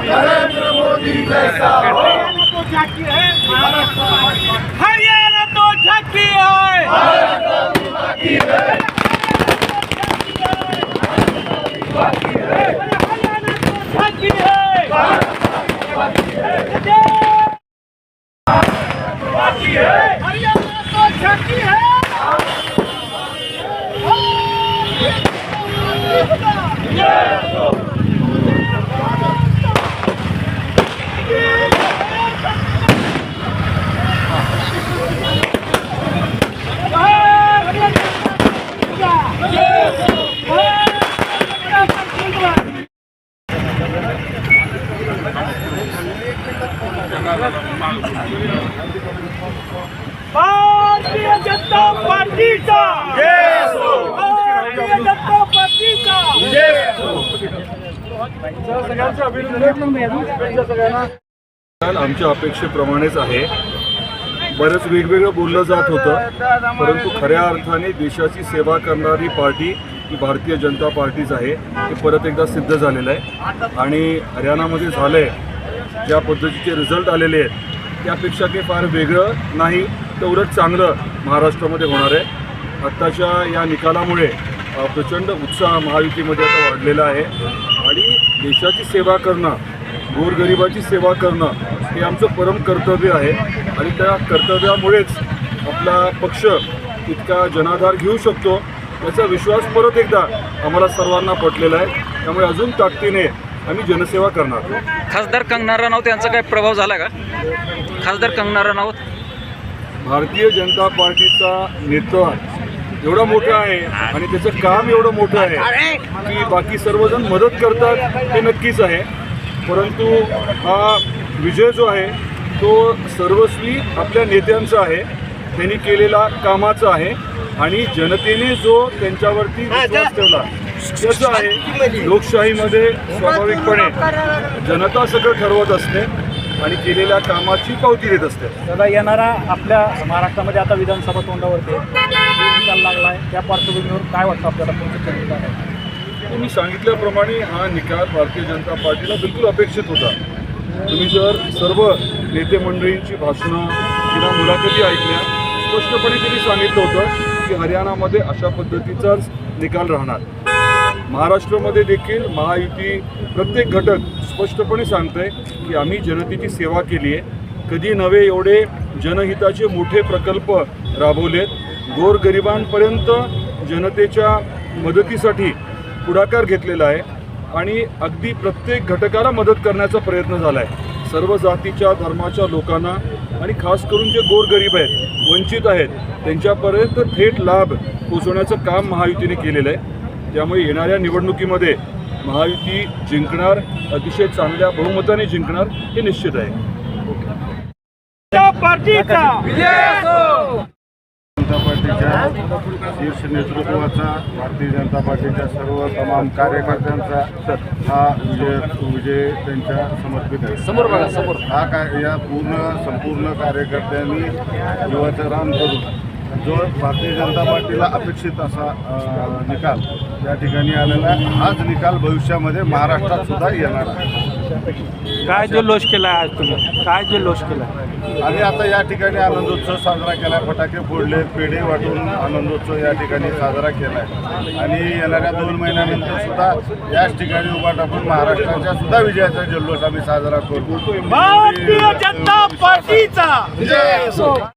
नरेंद्र मोदी जैसा हो। हरियाणा तो झांकी है, भारत बाकी है, बाकी है, हरियाणा तो झांकी है, बाकी है, बाकी है, हरियाणा तो झांकी है। भारतीय जनता पार्टीचा जय असो, भारतीय जनता पार्टीचा जय असो। आमच्या अपेक्षेप्रमाणेच आहे. बरंच वेगवेगळं बोललं जात होतं, परंतु खऱ्या अर्थाने देशाची सेवा करणारी पार्टी ही भारतीय जनता पार्टीच आहे. हे परत एकदा सिद्ध झालेलं आहे आणि हरियाणामध्ये झालं आहे ज्या पद्धतीचे रिझल्ट आलेले आहेत त्यापेक्षा काही फार वेगळं नाही तर उलट चांगलं महाराष्ट्रामध्ये होणार आहे. आत्ताच्या या निकालामुळे प्रचंड उत्साह महायुतीमध्ये आता वाढलेला आहे आणि देशाची सेवा करणं, गोरगरिबाची सेवा करणं हे आमचं परम कर्तव्य आहे आणि त्या कर्तव्यामुळेच आपला पक्ष इतका जनाधार घेऊ शकतो याचा विश्वास परत एकदा आम्हाला सर्वांना पटलेला आहे. त्यामुळे अजून ताकदीने आम्ही जनसेवा करणार. खासदार कंगना रनौत यांचा काय प्रभाव झाला का? खासदार कंगना रनौत भारतीय जनता पार्टीचा नेता एवढा मोठा आहे आणि त्याचं काम एवढं मोठं आहे की बाकी सर्वजण मदत करतात हे नक्कीच आहे, परंतु हा विजय जो आहे तो सर्वस्वी आपल्या नेत्यांचा आहे, त्यांनी केलेला कामाचा आहे आणि जनतेने जो त्यांच्यावरती विश्वास ठेवला त्याचं आहे. लोकशाहीमध्ये स्वाभाविकपणे जनता सगळं ठरवत असते आणि केलेल्या कामाची पावती देत असते. दादा, येणारा आपल्या महाराष्ट्रामध्ये आता विधानसभा तोंडावरती निकाल लागला आहे, त्या पार्श्वभूमीवर काय वाटतं आपल्याला कोणतं निकाल आहे? मी सांगितल्याप्रमाणे हा निकाल भारतीय जनता पार्टीला बिलकुल अपेक्षित होता. तुम्ही जर सर्व नेते मंडळींची भाषणं किंवा मुलाखती ऐकल्या स्पष्टपणे त्यांनी सांगितलं होतं की हरियाणामध्ये अशा पद्धतीचाच निकाल राहणार. महाराष्ट्रामध्ये देखील महायुती प्रत्येक घटक स्पष्टपणे सांगतंय की आम्ही जनतेची सेवा केली आहे, कधी नव्हे एवढे जनहिताचे मोठे प्रकल्प राबवलेत, गोरगरिबांपर्यंत जनतेच्या मदतीसाठी पुढाकार घेतलेला आहे आणि अगदी प्रत्येक घटकाला मदत करण्याचा प्रयत्न झाला आहे. सर्व जातीच्या धर्माच्या लोकांना आणि खास करून जे गोरगरीब आहेत, वंचित आहेत, त्यांच्यापर्यंत थेट लाभ पोचवण्याचं काम महायुतीने केलेलं आहे. त्यामुळे येणाऱ्या निवडणुकीमध्ये महायुती जिंकणार, अतिशय चांगल्या बहुमताने जिंकणार हे निश्चित आहे. पार्टीचा विजय असो. जनता पार्टीच्या शीर्ष नेतृत्वाचा, भारतीय जनता पार्टीच्या सर्व तमाम कार्यकर्त्यांचा हा विजय त्यांच्या समर्पित आहे. समोर बघा, समोर. या संपूर्ण कार्यकर्त्यांनी जीवाचं रान करून जो भारतीय जनता पार्टीला अपेक्षित असा निकाल या ठिकाणी आलेला आहे. हाच निकाल भविष्यामध्ये महाराष्ट्रात सुद्धा येणार आहे. काय जल्लोष केला आज तुम्ही? काय जल्लोष केला? आम्ही आता या ठिकाणी आनंदोत्सव साजरा केला, फटाके फोडले, पेढे वाटून आनंदोत्सव या ठिकाणी साजरा केला आहे आणि येणाऱ्या 2 महिन्यानंतर सुद्धा याच ठिकाणी उभा टाकून महाराष्ट्राच्या सुद्धा विजयाचा जल्लोष आम्ही साजरा करू. भारतीय जनता पार्टीचा जय असो.